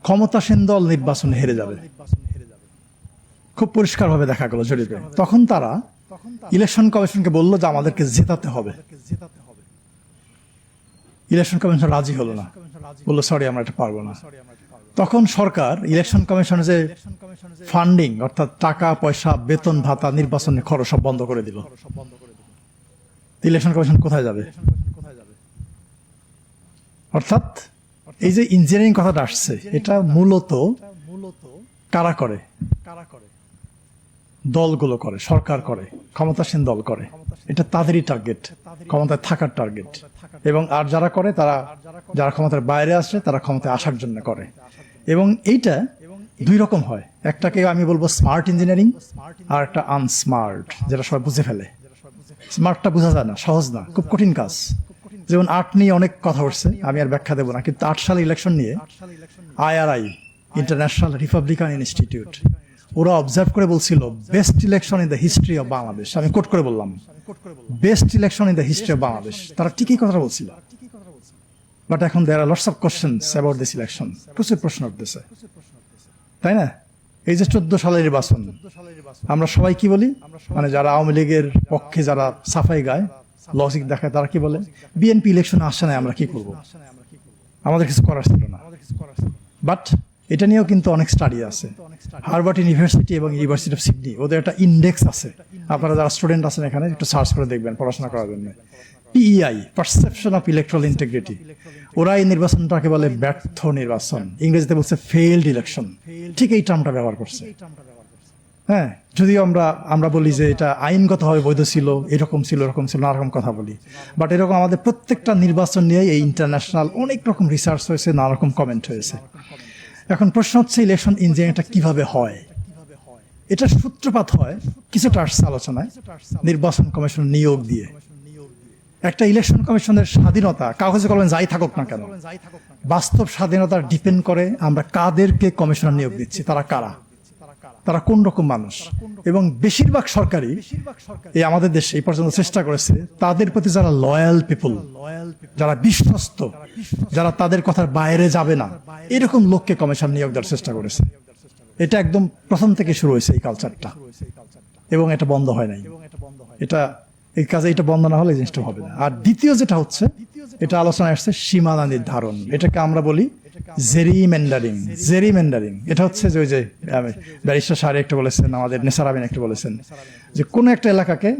ক্ষমতাসীন দল নির্বাচনে হেরে যাবে, খুব পরিষ্কারভাবে দেখা গেল জরিপে। তখন তারা ইলেকশন কমিশনকে বলল যে আমাদেরকে জেতাতে হবে। ইলেকশন কমিশন রাজি হলো না, বললো সরি আমরা এটা পারবো না। তখন সরকার ইলেকশন কমিশনের যে ফান্ডিং অর্থাৎ টাকা পয়সা বেতন ভাতা নির্বাচনের খরচ সব বন্ধ করে দিল। ইলেকশন কমিশন কোথায় যাবে? অর্থাৎ এই যে ইঞ্জিনিয়ারিং কথাটা আসছে, এটা মূলত কারা করে? দলগুলো করে, সরকার করে, ক্ষমতাসীন দল করে। এটা তাদেরই টার্গেট, ক্ষমতায় থাকার টার্গেট। এবং আর যারা করে তারা, যারা ক্ষমতার বাইরে আসে তারা ক্ষমতায় আসার জন্য করে। এবং এইটা দুই রকম হয়, একটাকে আমি বলবো স্মার্ট ইঞ্জিনিয়ারিং, আর একটা আনস্মার্ট, যেটা সবাই বুঝে ফেলে। স্মার্টটা বোঝা যায় না, সহজ না, খুব কঠিন কাজ। যেমন আর্ট নিয়ে অনেক কথা উঠছে, আমি আর ব্যাখ্যা দেবো না, কিন্তু 8 সালে ইলেকশন নিয়ে IRI, ইন্টারন্যাশনাল রিপাবলিকান ইনস্টিটিউট, ওরা অবজার্ভ করে বলছিল best election in the history of Bangladesh. আমি কোট করে বললাম best election in the history of Bangladesh. তারা ঠিকই কথা বলছিল, বাট এখন there are lots of questions about this election. প্রচুর প্রশ্ন উঠতেছে, তাই না? এই যে 14 সালের নির্বাচন, আমরা সবাই কি বলি, মানে যারা আওয়ামী লীগের পক্ষে যারা সাফাই গায়, লজিক দেখায়, তারা কি বলে, বিএনপি ইলেকশনে আসে না, আমরা কি করব, আমাদের কিছু করার ছিল না। বাট এটা নিয়েও কিন্তু অনেক স্টাডি আছে। হার্ভার্ড ইউনিভার্সিটি এবং ইউনিভার্সিটি অফ সিডনি, ওদের একটা ইন্ডেক্স আছে, আপনারা যারা স্টুডেন্ট আছেন এখানে একটু সার্চ করে দেখবেন পড়াশোনা করার জন্য। PEI, perception of electoral integrity. ওরা এই নির্বাচনটাকে বলে ব্যর্থ নির্বাচন, ইংরেজিতে বলছে ফেইলড ইলেকশন। ঠিক এই টার্মটা ব্যবহার করছে। হ্যাঁ, যদিও আমরা বলি যে এটা আইনগতভাবে বৈধ ছিল, এরকম ছিল, এরকম ছিল, নানা রকম কথা বলি, বাট এরকম আমাদের প্রত্যেকটা নির্বাচন নিয়ে এই ইন্টারন্যাশনাল অনেক রকম রিসার্চ হয়েছে, নানা রকম কমেন্ট হয়েছে। এখন প্রশ্ন হচ্ছে ইলেকশন ইঞ্জিনিয়ারিংটা কিভাবে হয়? এটা সূত্রপাত হয় কিছুটা আসছে আলোচনায়, নির্বাচন কমিশন নিয়োগ দিয়ে। একটা ইলেকশন কমিশনের স্বাধীনতা, কাগজে কলমে যাই থাকুক না কেন, বাস্তব স্বাধীনতা ডিপেন্ড করে আমরা কাদেরকে কমিশনার নিয়োগ দিচ্ছি, তারা কারা, তারা কোন রকম মানুষ। এবং বেশিরভাগ সরকারই এই আমাদের দেশে এই পর্যন্ত চেষ্টা করেছে তাদের প্রতি যারা লয়াল পিপল, যারা বিশ্বস্ত, যারা তাদের কথার বাইরে যাবে না, এরকম লোককে কমিশন নিয়োগ দেওয়ার চেষ্টা করেছে। এটা একদম প্রথম থেকে শুরু হয়েছে এই কালচারটা, এবং এটা বন্ধ হয় নাই। এটা এই কাজে এটা বন্ধ না হলে এই জিনিসটা হবে না। আর দ্বিতীয় যেটা হচ্ছে, এটা আলোচনায় আসছে সীমানা নির্ধারণ, এটাকে আমরা বলি জেরিমেন্ডারিং। জেরিমেন্ডারিং এটা হচ্ছে যে ওই যে ব্যারিস্টার সাহেব একটা বলেছেন, আমাদের নেসার আমিন একটা বলেছেন, যে কোনো একটা এলাকাকে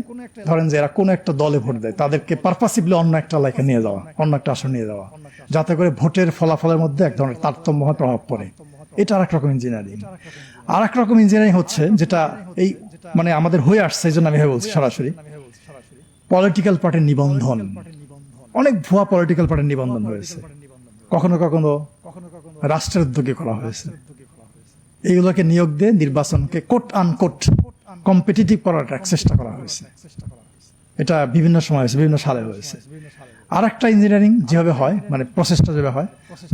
ধরেন যে এরা কোনো একটা দলে ভোট দেয়, তাদেরকে পারপাসিভলি অন্য একটা এলাকায় নিয়ে যাওয়া, অন্য একটা আসন নিয়ে যাওয়া, যাতে করে ভোটের ফলাফলের মধ্যে এক ধরনের তারতম্য হয়, প্রভাব পড়ে। এটা আর এক রকম ইঞ্জিনিয়ারিং। আর এক রকম ইঞ্জিনিয়ারিং হচ্ছে যেটা এই মানে আমাদের হয়ে আসছে, এই জন্য আমি বলছি সরাসরি, পলিটিক্যাল পার্টির নিবন্ধন। অনেক ভুয়া পলিটিক্যাল পার্টির নিবন্ধন হয়েছে, কখনো কখনো রাষ্ট্রের উদ্যোগে করা হয়েছে। এইগুলোকে নিয়োগ দিয়ে নির্বাচনকে কোট আনকোট কম্পিটিটিভ করার চেষ্টা করা হয়েছে। এটা বিভিন্ন সময় হয়েছে, বিভিন্ন সালে হয়েছে। আর একটা ইঞ্জিনিয়ারিং যেভাবে হয়, মানে প্রসেসটা যেভাবে হয়,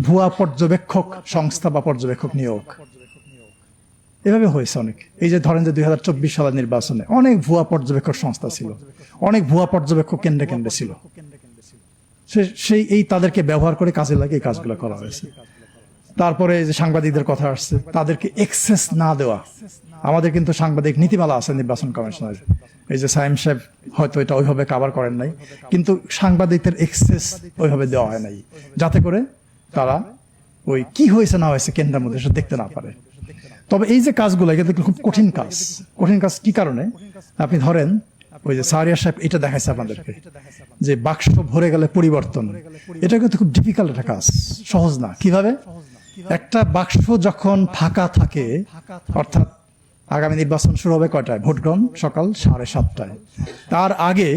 ভুয়া পর্যবেক্ষক সংস্থা বা পর্যবেক্ষক নিয়োগ, এভাবে হয়েছে অনেক। এই যে ধরেন যে 2024 সালের নির্বাচনে অনেক ভুয়া পর্যবেক্ষক সংস্থা ছিল, অনেক ভুয়া পর্যবেক্ষক কেন্দ্রে কেন্দ্রে ছিল, সেই এই তাদেরকে ব্যবহার করে কাজে লাগে এই কাজগুলো করা হয়েছে। তারপরে যে সাংবাদিকদের কথা আসছে, তাদেরকে এক্সেস না দেওয়া। আমাদের কিন্তু সাংবাদিক নীতিমালা আছে নির্বাচন কমিশনের, এই যে সাইম সাহেব হয়তো এটা ওইভাবে কাভার করেন নাই, কিন্তু সাংবাদিকদের এক্সেস ওইভাবে দেওয়া হয় নাই, যাতে করে তারা ওই কি হয়েছে না হয়েছে কেন্দ্রের মধ্যে সেটা দেখতে না পারে। তবে এই যে কাজগুলো কিন্তু খুব কঠিন কাজ। কঠিন কাজ কি কারণে? আপনি ধরেন ওই যে সারিয়া সাহেব এটা দেখাইছে আপনাদেরকে, যে বাক্স ভরে গেলে পরিবর্তন, এটা কিন্তু খুব ডিফিকাল্ট একটা কাজ, সহজ না। কিভাবে? একটা বাক্স যখন ফাঁকা থাকে, অর্থাৎ আগামী নির্বাচন শুরু হবে কয়টায়? ভোট গ্রহণ সকাল 7:30টায়। তার আগে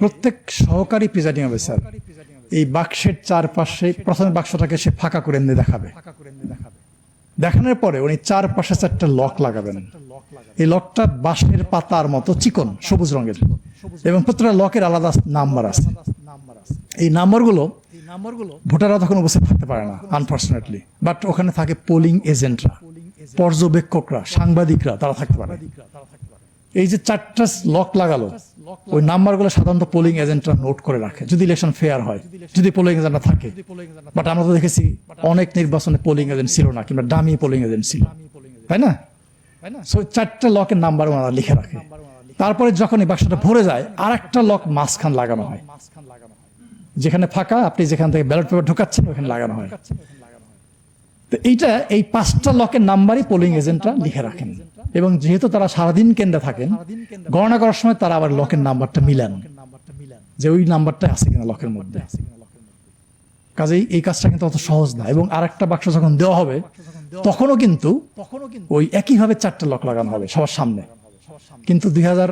প্রত্যেক সহকারী প্রিজাইডিং অফিসার এই বাক্সের চারপাশে প্রথমে বাক্সটাকে সে ফাঁকা করে এনে দেখাবে। দেখানোর পরে উনি চারপাশে 4টা লক লাগাবেন। এই লকটা বাঁশের পাতার মতো চিকন, সবুজ রঙের, এবং প্রত্যেকটা লকের আলাদা নাম্বার আছে। এই নাম্বারগুলো ভোটাররা তখন উপস্থিত থাকতে পারে না, আনফর্চুনেটলি, বাট ওখানে থাকে পোলিং এজেন্টরা, পর্যবেক্ষকরা, সাংবাদিকরা, তারা থাকতে পারে। এই যে 4টা লক লাগালো, ওই নাম্বারগুলো সাধারণত পোলিং এজেন্টরা নোট করে রাখে যদি ইলেকশন ফেয়ার হয়, যদি পোলিং এজেন্ট থাকে। বাট আমরা তো দেখেছি অনেক নির্বাচনে পোলিং এজেন্ট ছিল না, কিংবা ডামি পোলিং এজেন্ট ছিল, তাই না? সো 4টা লকের নাম্বার ওনারা লিখে রাখে। তারপরে যখন এই বাক্সটা ভরে যায়, আর একটা লক মাঝখান লাগানো হয়, যেখানে ফাঁকা আপনি যেখান থেকে ব্যালট পেপার ঢোকাচ্ছেন ওখানে লাগানো হয়। তো এই 5টা লকের নাম্বারই পোলিং এজেন্টরা লিখে রাখেন, এবং যেহেতু তারা সারাদিন কেন্দ্রে থাকেন, গণনা করার সময় তারা আবার লকের নাম্বারটা মিলান যে ওই নাম্বারটা আছে কিনা লকের মধ্যে। কাজেই এই কাজটা কিন্তু অত সহজ না। এবং আরেকটা বাক্স যখন দেওয়া হবে তখনও কিন্তু ওই একইভাবে 4টা লক লাগানো হবে সবার সামনে। কিন্তু 2000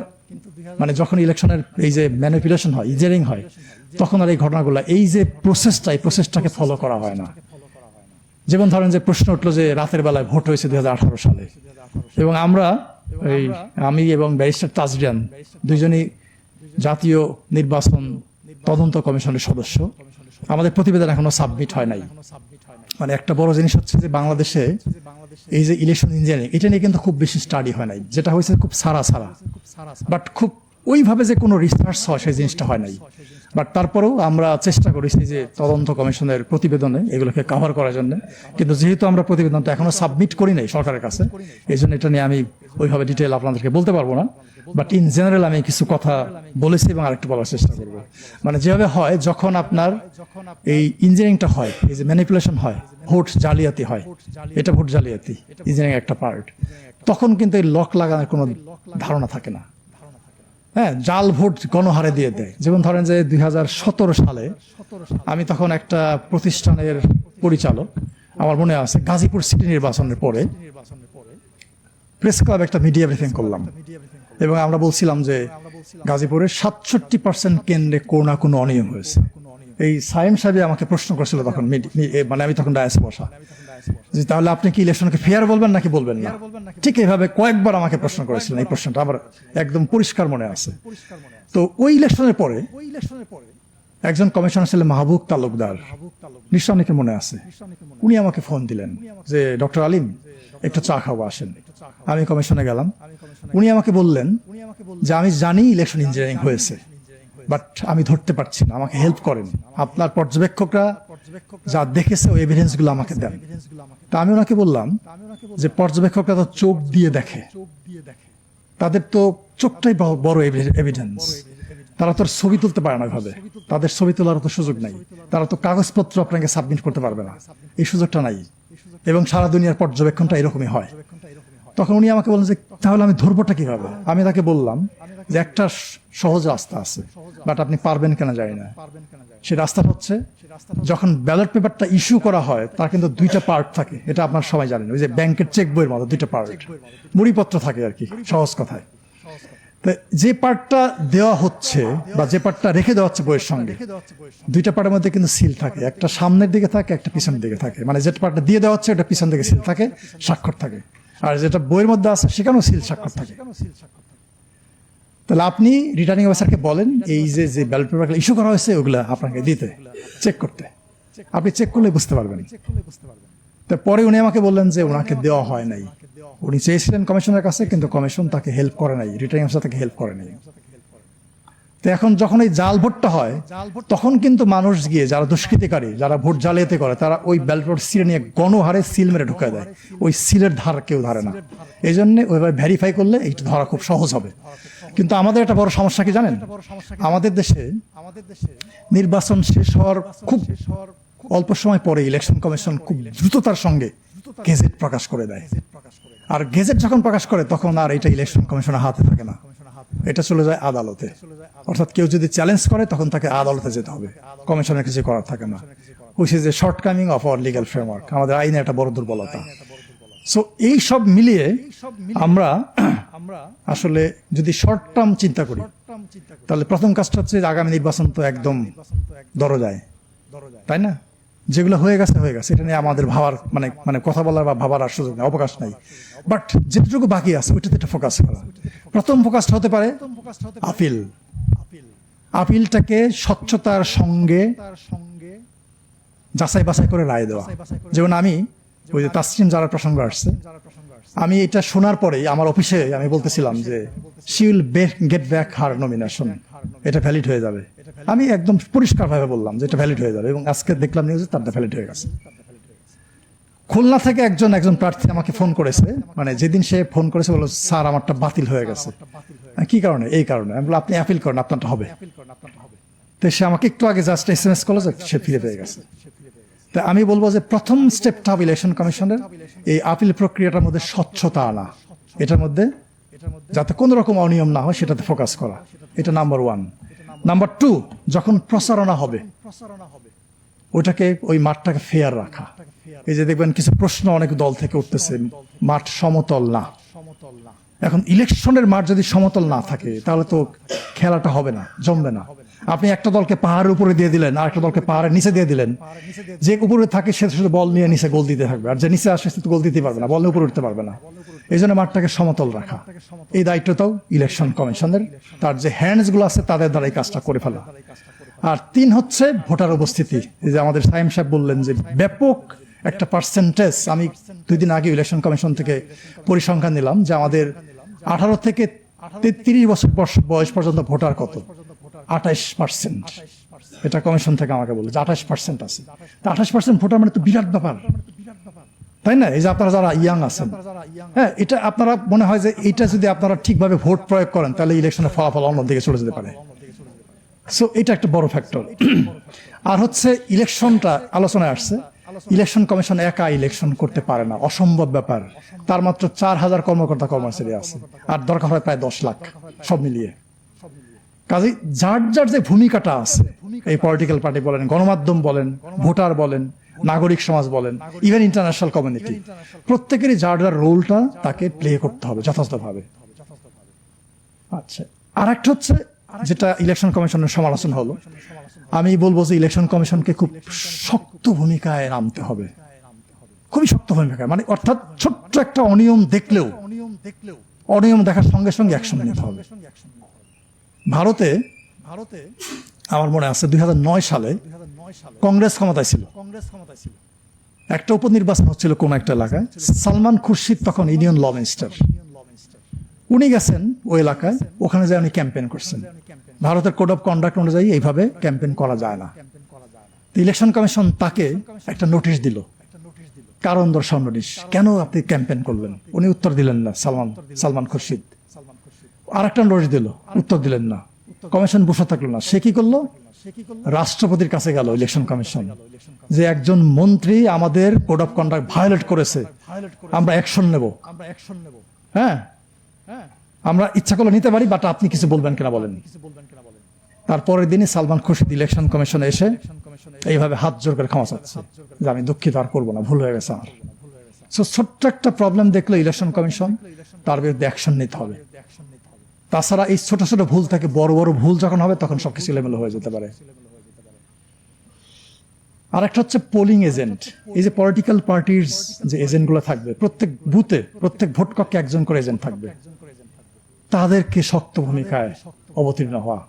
মানে যখন ইলেকশনের এই যে ম্যানিপুলেশন হয়, ইঞ্জিনিয়ারিং হয়, তখন আর এই ঘটনাগুলো, এই যে এই প্রসেসটাকে ফলো করা হয় না। যেমন ধরেন যে প্রশ্ন উঠলো যে রাতের বেলায় ভোট হয়েছে 2018 সালে, এবং আমি এবং ব্যারিস্টার তাজরিয়ান দুইজনই জাতীয় নির্বাচন তদন্ত কমিশনের সদস্য। আমাদের প্রতিবেদন এখনো সাবমিট হয় নাই। মানে একটা বড় জিনিস হচ্ছে যে বাংলাদেশে এই যে ইলেকশন ইঞ্জিনিয়ারিং, এটা নিয়ে কিন্তু খুব বেশি স্টাডি হয় নাই। যেটা হয়েছে খুব সারা বাট খুব ওইভাবে যে কোনো রিসার্চ হয় সেই জিনিসটা হয় নাই। বাট তারপরেও আমরা চেষ্টা করেছি যে তদন্ত কমিশনের প্রতিবেদনে এগুলোকে কভার করার জন্য। কিন্তু যেহেতু আমরা প্রতিবেদনটা এখনো সাবমিট করি নাই সরকারের কাছে, এই জন্য এটা নিয়ে আমি ওইভাবে ডিটেল আপনাদেরকে বলতে পারবো না। বাট ইন জেনারেল আমি কিছু কথা বলেছি এবং আরেকটু বলার চেষ্টা করবো। মানে যেভাবে হয়, যখন আপনার এই ইঞ্জিনিয়ারিংটা হয়, এই যে ম্যানিপুলেশন হয়, ভোট জালিয়াতি হয়, এটা ভোট জালিয়াতি ইঞ্জিনিয়ারিং একটা পার্ট, তখন কিন্তু এই লক লাগানোর কোনো ধারণা থাকে না। হ্যাঁ, জাল ভোট গণহারে দিয়ে দেয়। যেমন ধরেন যে 2017 সালে আমি তখন একটা প্রতিষ্ঠানের পরিচালক, আমার মনে আছে গাজীপুর সিটি নির্বাচনের পরে প্রেস ক্লাব একটা মিডিয়া ব্রিফিং করলাম, এবং আমরা বলছিলাম যে গাজীপুরের 67% কেন্দ্রে কোনো না কোনো অনিয়ম হয়েছে। এই সাইম সাহেব আমাকে প্রশ্ন করেছিল তখন, মানে আমি তখন ডায়াসে বসা, যে তাহলে আপনি কি ইলেকশনকে ফেয়ার বলবেন নাকি বলবেন না? ঠিক এইভাবে কয়েকবার আমাকে প্রশ্ন করেছিলেন। এই প্রশ্নটা আমার একদম পরিষ্কার মনে আছে। তো ওই ইলেকশনের পরে একজন কমিশনার ছিলেন মাহবুব তালুকদার, নিশ্চয় অনেকে মনে আছে। উনি আমাকে ফোন দিলেন যে ডক্টর আলিম একটু চা খাবো, আসেন। আমি কমিশনে গেলাম। উনি আমাকে বললেন যে আমি জানি ইলেকশন ইঞ্জিনিয়ারিং হয়েছে, বাট আমি ধরতে পারছি না, আমাকে হেল্প করেন। আপনার পর্যবেক্ষকরা যা দেখেছে ওই এভিডেন্স গুলো আমাকে দেন। তা আমি ওনাকে বললাম যে পর্যবেক্ষকরা তো চোখ দিয়ে দেখে, তাদের তো চোখটাই বড় এভিডেন্স। তারা তো ছবি তুলতে পারে না ভাবে, তাদের ছবি তোলার তো সুযোগ নাই। তারা তো কাগজপত্র আপনাকে সাবমিট করতে পারবে না, এই সুযোগটা নাই। এবং সারা দুনিয়ার পর্যবেক্ষণটা এরকমই হয়। তখন উনি আমাকে বললেন যে তাহলে আমি ধরবোটা কিভাবে? আমি তাকে বললাম যে একটা সহজ রাস্তা আছে, বাট আপনি পারবেন কেন জানি না। সেই রাস্তাটা হচ্ছে, যখন ব্যালট পেপারটা ইস্যু করা হয় তার কিন্তু 2টা পার্ট থাকে, এটা আপনার সবাই জানেন। ওই যে ব্যাংকের চেক বইয়ের মতো 2টা পার্ট, মুড়িপত্র থাকে আর কি, সহজ কথায়। যে পার্টটা দেওয়া হচ্ছে বা যে পার্টটা রেখে দেওয়া হচ্ছে বইয়ের সঙ্গে, 2টা পার্টের মধ্যে কিন্তু সিল থাকে। একটা সামনের দিকে থাকে, একটা পিছনের দিকে থাকে। মানে যে পার্টটা দিয়ে দেওয়া হচ্ছে ওটা পিছন দিকে সিল থাকে, স্বাক্ষর থাকে। আর যেটা বইয়ের মধ্যে আছে সেখানেও সিল স্বাক্ষর থাকে। তাহলে আপনি রিটার্নিং অফিসারকে বলেন এই যে ব্যালট পেপার ইস্যু করা হয়েছে ওগুলা আপনাকে দিতে, চেক করতে। আপনি চেক করলে বুঝতে পারবেন। পরে উনি আমাকে বললেন যে ওনাকে দেওয়া হয় নাই। উনি চেয়েছিলেন কমিশনের কাছে, কিন্তু কমিশন তাকে হেল্প করে নাই, রিটার্নিং অফিসার তাকে হেল্প করে নাই। তো এখন যখন এই জাল ভোটটা হয়, তখন কিন্তু মানুষ গিয়ে, যারা দুষ্কৃতিকারী, যারা ভোট জালিয়াতি করে, তারা ওই ব্যালট পেপার সিল নিয়ে গণহারে সিল মেরে ঢুকায় দেয়। ওই সিলের ধার কেউ ধরে না। এই জন্য ওইভাবে ভেরিফাই করলে এইটা ধরা খুব সহজ হবে। কিন্তু আমাদের একটা বড় সমস্যা কি জানেন? আমাদের দেশে নির্বাচন শেষ হওয়ার খুব অল্প সময় পরে ইলেকশন কমিশন খুব দ্রুততার সঙ্গে গেজেট প্রকাশ করে দেয়। আর গেজেট যখন প্রকাশ করে তখন আর এটা ইলেকশন কমিশনের হাতে থাকে না, এটা চলে যায় আদালতে। অর্থাৎ কেউ যদি চ্যালেঞ্জ করে তখন তাকে আদালতে যেতে হবে, কমিশনের কিছু করার থাকে না। Which is a shortcoming of our legal framework, আমাদের আইনে একটা বড় দুর্বলতা। সো এই সব মিলিয়ে আমরা আসলে যদি শর্ট টার্ম চিন্তা করি, তাহলে প্রথম কাজটা হচ্ছে আগামী নির্বাচন তো একদম দরজায়, তাই না? যেগুলো হয়ে গেছে হয়ে গেছে, এটা নিয়ে আমাদের ভাবার মানে কথা বলার বা ভাবার আর সুযোগ নেই, অবকাশ নাই। বাট যেটুকু বাকি আছে ওইটাতে একটা ফোকাস করা। প্রথম ফোকাসটা হতে পারে আপিল। আপিলটাকে স্বচ্ছতার সঙ্গে যাচাই বাছাই করে রায় দেওয়া। যেমন আমি ওই যে তাসনিম যারা প্রসঙ্গ আসছে, আমি এটা শোনার পরেই আমার অফিসে আমি বলতেছিলাম যে she will get back her nomination, এটা ভ্যালিড হয়ে যাবে। আমি একদম পরিষ্কারভাবে বললাম যে এটা ভ্যালিড হয়ে যাবে, এবং আজকে দেখলাম নিউজে তারটা ভ্যালিড হয়ে গেছে। খুলনা থেকে একজন প্রার্থী আমাকে ফোন করেছে, মানে যেদিন সে ফোন করেছে বলল স্যার আমারটা বাতিল হয়ে গেছে। কি কারণে? এই কারণে। আমি বললাম আপনি অ্যাপিল করেন, আপনারটা হবে। তো সে আমাকে একটু আগে জাস্ট SMS করলো যে সে ফিরে পেয়ে গেছে। তা আমি বলবো যে প্রথম স্টেপটা হবে ইলেকশন কমিশনের এই আপিল প্রক্রিয়াটার মধ্যে স্বচ্ছতা আনা, এটার মধ্যে যাতে কোনো রকম অনিয়ম না হয় সেটাতে ফোকাস করা, এটা নাম্বার 1। নাম্বার 2, যখন প্রচারণা হবে ওইটাকে ওই মাঠটাকে ফেয়ার রাখা। এই যে দেখবেন কিছু প্রশ্ন অনেক দল থেকে উঠতেছে, মাঠ সমতল না। এখন ইলেকশনের মাঠ যদি সমতল না থাকে তাহলে তো খেলাটা হবে না, জমবে না। আপনি একটা দলকে পাহাড়ের উপরে দিয়ে দিলেন আর একটা দলকে পাহাড়ের নিচে দিয়ে দিলেন, যে উপরে থাকে সে শুধু বল নিয়ে নিচে গোল দিতে থাকবে, আর যে নিচে আসে সে তো গোল দিতে পারবে না, বল নিয়ে উপরে উঠতে পারবে না। এই জন্য মাঠটাকে সমতল রাখা, এই দায়িত্বটাও ইলেকশন কমিশনের, তার যে হ্যান্ডস গুলো আছে তাদের দ্বারা এই কাজটা করে ফেলা। আর 3 হচ্ছে ভোটার উপস্থিতি। এই যে আমাদের সাইম সাহেব বললেন যে ব্যাপক একটা পার্সেন্টেজ, আমি 2 দিন আগে ইলেকশন কমিশন থেকে পরিসংখ্যান নিলাম যে আমাদের 18 থেকে 33 বছর বয়স পর্যন্ত ভোটার কত, 28%। এটা কমিশন থেকে আমাকে বললো যে 28% আছে। 28% ভোটার মানে তো বিরাট ব্যাপার, তাই না? এই যে আপনারা যারা ইয়াং আছেন, হ্যাঁ, এটা আপনারা মনে হয় যে এটা যদি আপনারা ঠিকভাবে ভোট প্রয়োগ করেন তাহলে ইলেকশনের ফলাফল অন্যদিকে চলে যেতে পারে। সো এটা একটা বড় ফ্যাক্টর। আর হচ্ছে ইলেকশনটা আলোচনায় আসছে, ইলেকশন কমিশন একা ইলেকশন করতে পারে না, অসম্ভব ব্যাপার। তার মাত্র 4000 কর্মকর্তা কর্মচারী আছে, আর দরকার হয় প্রায় 10 লাখ সব মিলিয়ে। কাজে যার যার যে ভূমিকাটা আছে, এই পলিটিক্যাল পার্টি বলেন, গণমাধ্যম বলেন, ভোটার বলেন, নাগরিক সমাজ বলেন, ইভেন ইন্টারন্যাশনাল কমিউনিটি, প্রত্যেকেরই যার যার রোলটা তাকে প্লে করতে হবে যথাযথভাবে। আচ্ছা, আর একটা হচ্ছে যেটা ইলেকশন কমিশনের সমালোচনা হলো, আমি বলবো যে ইলেকশন কমিশনকে খুব শক্ত ভূমিকায় নামতে হবে, খুবই শক্ত ভূমিকায়। মানে অর্থাৎ ছোট্ট একটা অনিয়ম দেখলেও অনিয়ম দেখার সঙ্গে সঙ্গে অ্যাকশন নিতে হবে। ভারতে আমার মনে আছে 2009 সালে কংগ্রেস ক্ষমতায় ছিল, একটা উপনির্বাচন হচ্ছিল কোন একটা এলাকায়। সালমান খুরশিদ তখন ইউনিয়ন ল মিনিস্টার, উনি গেছেন ওই এলাকায়, ওখানে যায় উনি ক্যাম্পেইন করছেন। ভারতের কোড অফ কন্ডাক্ট অনুযায়ী এইভাবে ক্যাম্পেইন করা যায় না। ইলেকশন কমিশন তাকে একটা নোটিশ দিল, কারণ দর্শাও নোটিশ, কেন আপনি ক্যাম্পেইন করলেন? উনি উত্তর দিলেন না, সালমান খুরশিদ। আর একটা নোটিশ দিল, উত্তর দিলেন না। কমিশন বসে থাকলো না, সে কি করলো? রাষ্ট্রপতির কাছে গেল ইলেকশন কমিশন, যে একজন মন্ত্রী আমাদের কোড অফ কন্ডাক্ট ভায়োলেট করেছে, আমরা অ্যাকশন নেব। হ্যাঁ, আমরা ইচ্ছা করলে নিতে পারি, বাট আপনি কিছু বলবেন কিনা বলেন। তারপরের দিনই সালমান খুরশিদ ইলেকশন কমিশনে এসে এইভাবে হাত জোর করে ক্ষমা চাচ্ছে যে আমি দুঃখিত, আর করবো না, ভুল হয়ে গেছে আমার। ছোট্ট একটা প্রবলেম দেখলো ইলেকশন কমিশন, তার বিরুদ্ধে অ্যাকশন নিতে হবে। তাছাড়া এই ছোট ছোট ভুল থেকে বড় বড় ভুল যখন হবে তখন সবকিছু এলোমেলো হয়ে যেতে পারে। আর একটা হচ্ছে পোলিং এজেন্ট। এই যে পলিটিক্যাল পার্টির যে এজেন্ট গুলো থাকবে, প্রত্যেক বুথে প্রত্যেক ভোট কক্ষে একজন করে এজেন্ট থাকবে, তাদেরকে শক্ত ভূমিকায় অবতীর্ণ হওয়া,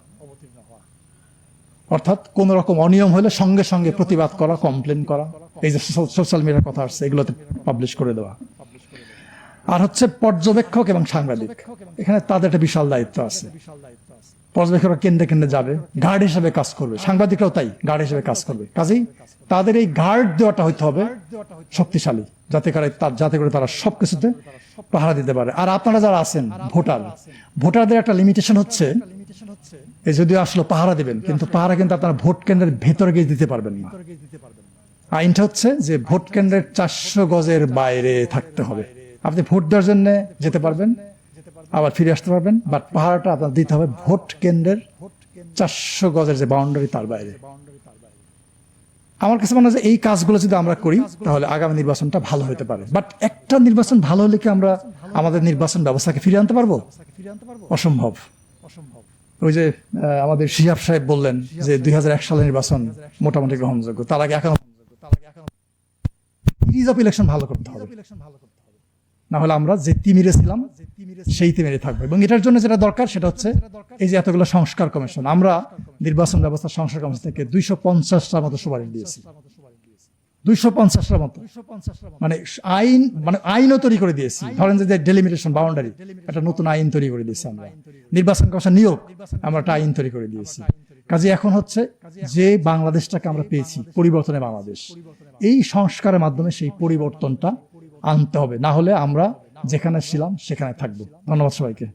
অর্থাৎ কোন রকম অনিয়ম হলে সঙ্গে সঙ্গে প্রতিবাদ করা, কমপ্লেন করা, এই যে সোশ্যাল মিডিয়ার কথা আসছে এগুলোতে পাবলিশ করে দেওয়া। আর হচ্ছে পর্যবেক্ষক এবং সাংবাদিক, এখানে তাদের একটা বিশাল দায়িত্ব আছে। পর্যবেক্ষকরা কেন্দ্রে কেন্দ্রে যাবে, গার্ড হিসেবে কাজ করবে, সাংবাদিকরাও তাই গার্ড হিসেবে কাজ করবে। কাজেই তাদের এই গার্ড দেওয়াটা হইতে হবে শক্তিশালী, যাতে করে তারা সবকিছুতে পাহারা দিতে পারে। আর আপনারা যারা আছেন ভোটারদের একটা লিমিটেশন হচ্ছে, এই যদিও আসলে পাহারা দিবেন, কিন্তু পাহারা কিন্তু আপনারা ভোট কেন্দ্রের ভেতরে গিয়ে দিতে পারবেন না। আইনটা হচ্ছে যে ভোট কেন্দ্রের 400 গজের বাইরে থাকতে হবে। আপনি ভোট দেওয়ার জন্য যেতে পারবেন, আবার ফিরে আসতে পারবেন, বাট পাহারাটা আপনার দিতে হবে ভোট কেন্দ্রের 400 গজের যে বাউন্ডারি তার বাইরে। আমার কাছে মনে হয় যে এই কাজগুলো যদি আমরা করি তাহলে আগামী নির্বাচনটা ভালো হতে পারে। বাট একটা নির্বাচন ভালো হলে কি আমরা আমাদের নির্বাচন ব্যবস্থাকে ফিরিয়ে আনতে পারবো? অসম্ভব। ওই যে আমাদের শিহাব সাহেব বললেন যে 2001 সালের নির্বাচন মোটামুটি গ্রহণযোগ্য, তার আগে এখনো সিরিজ অফ ইলেকশন ভালো করতে হবে, না হলে আমরা যে তিমিরে ছিলাম সেই তিমিরে থাকবো। এবং এটার জন্য যেটা দরকার সেটা হচ্ছে এই যে এতগুলো সংস্কার কমিশন, আমরা নির্বাচন ব্যবস্থা সংস্কার কমিশন থেকে 250টার মতো সুপারিশ দিয়েছি। 250টার মতো, মানে আইনও তৈরি করে দিয়েছি। ধরেন যে ডেলিমিটেশন বাউন্ডারি, একটা নতুন আইন তৈরি করে দিয়েছি আমরা। নির্বাচন কমিশন নিয়োগ, আমরা একটা আইন তৈরি করে দিয়েছি। কাজে এখন হচ্ছে যে বাংলাদেশটাকে আমরা পেয়েছি, পরিবর্তনের বাংলাদেশ, এই সংস্কারের মাধ্যমে সেই পরিবর্তনটা আনতে হবে, না হলে আমরা যেখানে ছিলাম সেখানে থাকবো। ধন্যবাদ সবাইকে।